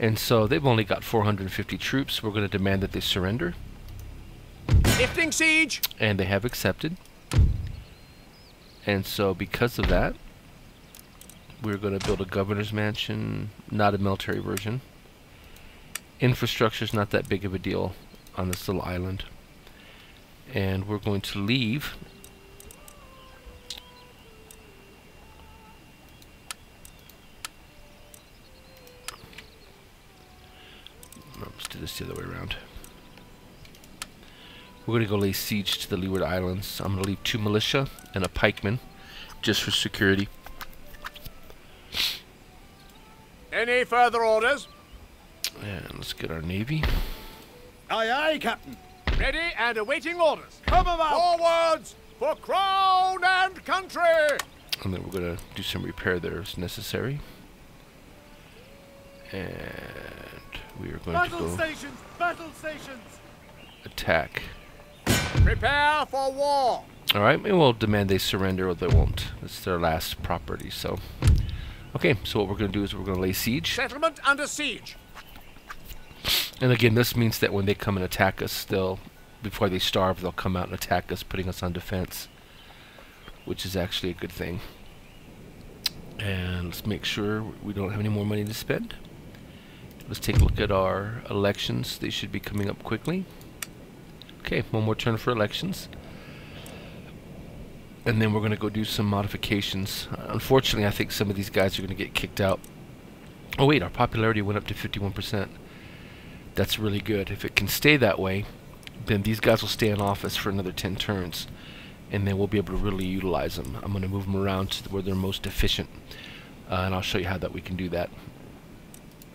And so they've only got 450 troops. We're going to demand that they surrender. Lifting siege. And they have accepted. And so because of that, we're going to build a governor's mansion, not a military version. Infrastructure is not that big of a deal on this little island. And we're going to leave. Let's do this the other way around. We're going to go lay siege to the Leeward Islands. I'm going to leave 2 militia and a pikeman just for security. Any further orders? And let's get our navy. Aye, aye, Captain. Ready and awaiting orders. Come about. Forwards for crown and country. And then we're going to do some repair there as necessary. And we are going to go Battle stations! attack. Prepare for war. Alright, and we'll demand they surrender or they won't. It's their last property, so. Okay, so what we're going to do is we're going to lay siege. Settlement under siege. And again, this means that when they come and attack us, before they starve, they'll come out and attack us, putting us on defense, which is actually a good thing. And let's make sure we don't have any more money to spend. Let's take a look at our elections. They should be coming up quickly. Okay, one more turn for elections. And then we're going to go do some modifications. Unfortunately, I think some of these guys are going to get kicked out. Oh wait, our popularity went up to 51%. That's really good. If it can stay that way, then these guys will stay in office for another 10 turns. And then we'll be able to really utilize them. I'm going to move them around to where they're most efficient. And I'll show you how that we can do that.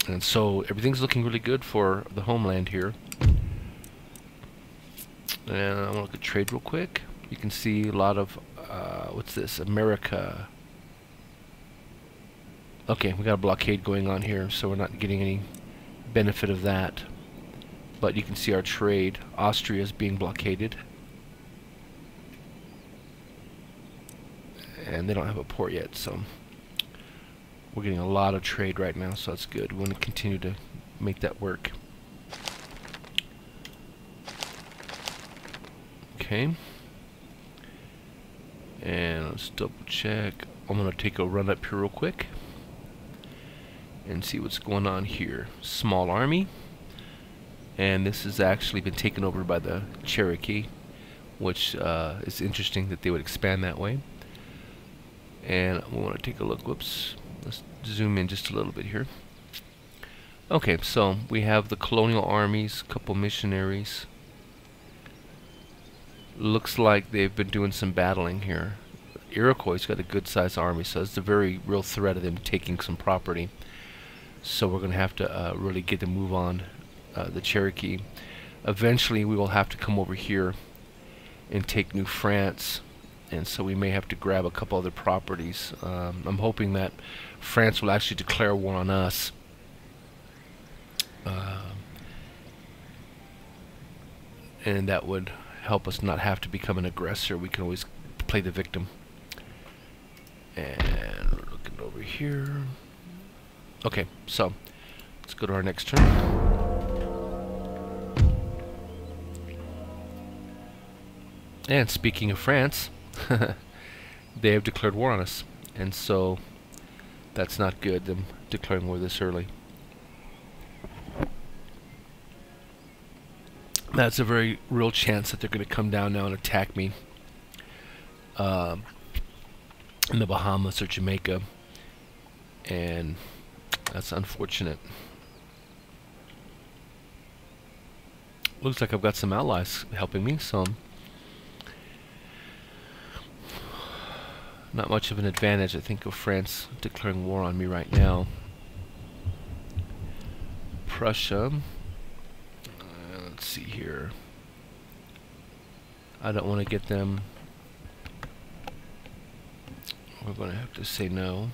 And so everything's looking really good for the homeland here. And I want to look at trade real quick. You can see a lot of, what's this? America. Okay, we got a blockade going on here, so we're not getting any benefit of that. But you can see our trade. Austria is being blockaded. And they don't have a port yet, so we're getting a lot of trade right now, so that's good. We want to continue to make that work. Okay. And let's double check. I'm going to take a run up here real quick and see what's going on here. Small army. And this has actually been taken over by the Cherokee, which is interesting that they would expand that way. And we want to take a look. Whoops. Let's zoom in just a little bit here. Okay, so we have the colonial armies, a couple missionaries. Looks like they've been doing some battling here. Iroquois got a good sized army, so it's a very real threat of them taking some property. So we're going to have to really get to move on the Cherokee. Eventually we will have to come over here and take New France, and so we may have to grab a couple other properties. I'm hoping that France will actually declare war on us. And that would help us not have to become an aggressor. We can always play the victim. And we're looking over here. Okay, so let's go to our next turn. And speaking of France, they have declared war on us. And so that's not good, them declaring war this early. That's a very real chance that they're going to come down now and attack me in the Bahamas or Jamaica, and that's unfortunate. Looks like I've got some allies helping me, so not much of an advantage, I think, of France declaring war on me right now. Prussia. Let's see here. I don't want to get them. We're going to have to say no.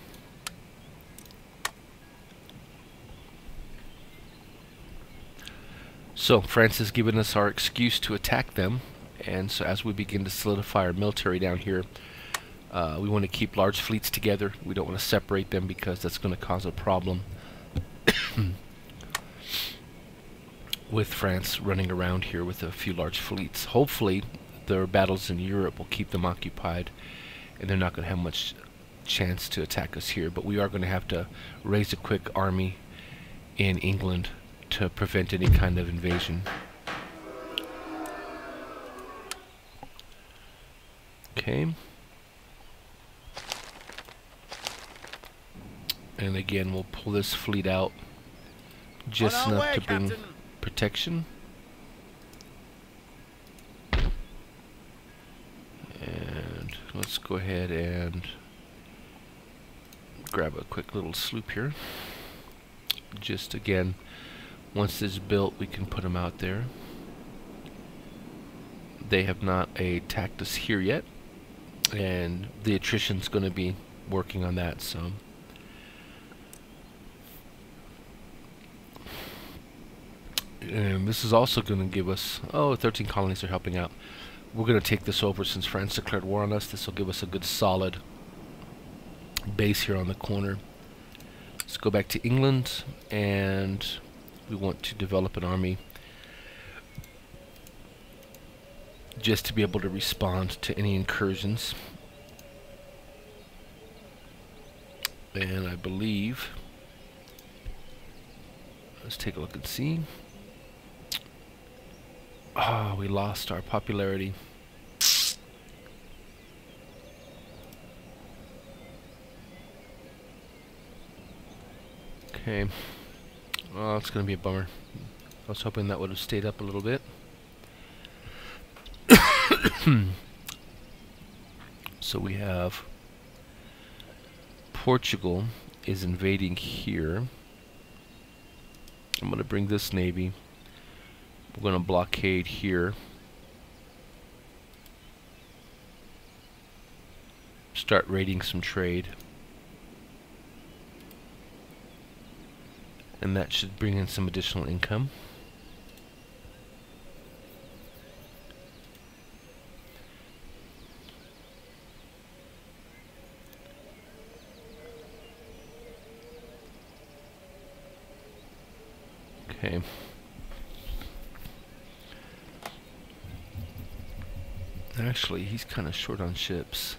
So France has given us our excuse to attack them, and so as we begin to solidify our military down here, we want to keep large fleets together. We don't want to separate them because that's going to cause a problem. with France running around here with a few large fleets. Hopefully their battles in Europe will keep them occupied and they're not going to have much chance to attack us here, but we are going to have to raise a quick army in England to prevent any kind of invasion. Okay. And again, we'll pull this fleet out just On our enough way, to bring Captain. protection. And let's go ahead and grab a quick little sloop here. Just again, once this is built, we can put them out there. They have not attacked us here yet, and the attrition's going to be working on that. So, and this is also going to give us 13 colonies are helping out. We're going to take this over since France declared war on us. This will give us a good solid base here on the corner. Let's go back to England, and we want to develop an army just to be able to respond to any incursions. And I believe, let's take a look and see. Ah, we lost our popularity. Okay. Well, it's going to be a bummer. I was hoping that would have stayed up a little bit. So we have Portugal is invading here. I'm going to bring this navy. We're going to blockade here. Start raiding some trade. And that should bring in some additional income. Okay. Actually, he's kind of short on ships.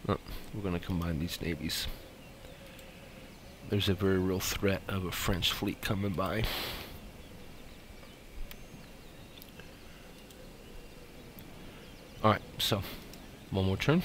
Oh, we're going to combine these navies. There's a very real threat of a French fleet coming by. Alright, so one more turn.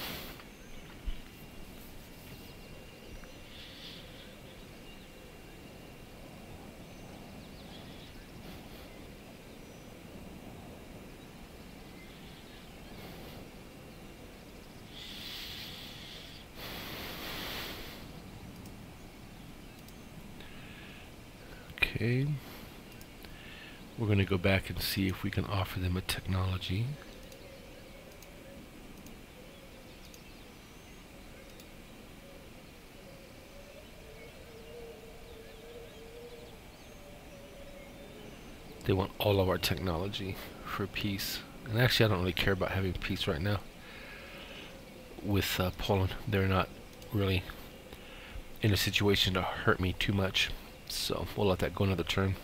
Okay, we're going to go back and see if we can offer them a technology. They want all of our technology for peace. And actually I don't really care about having peace right now with Poland. They're not really in a situation to hurt me too much. So we'll let that go another turn.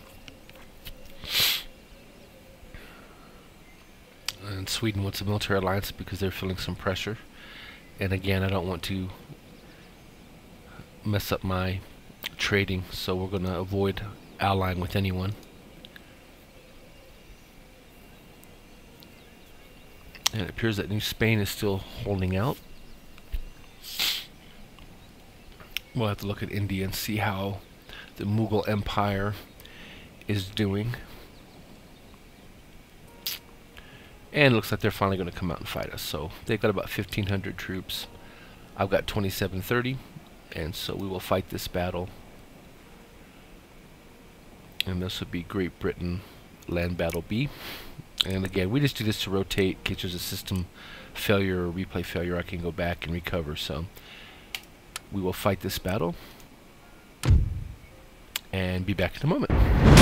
And Sweden wants a military alliance because they're feeling some pressure. And again, I don't want to mess up my trading, so we're going to avoid allying with anyone. And it appears that New Spain is still holding out. We'll have to look at India and see how the Mughal Empire is doing. And it looks like they're finally going to come out and fight us. So they've got about 1,500 troops. I've got 2,730. And so we will fight this battle. And this would be Great Britain Land Battle B. And again, we just do this to rotate in case there's a system failure or replay failure. I can go back and recover. So we will fight this battle and be back in a moment.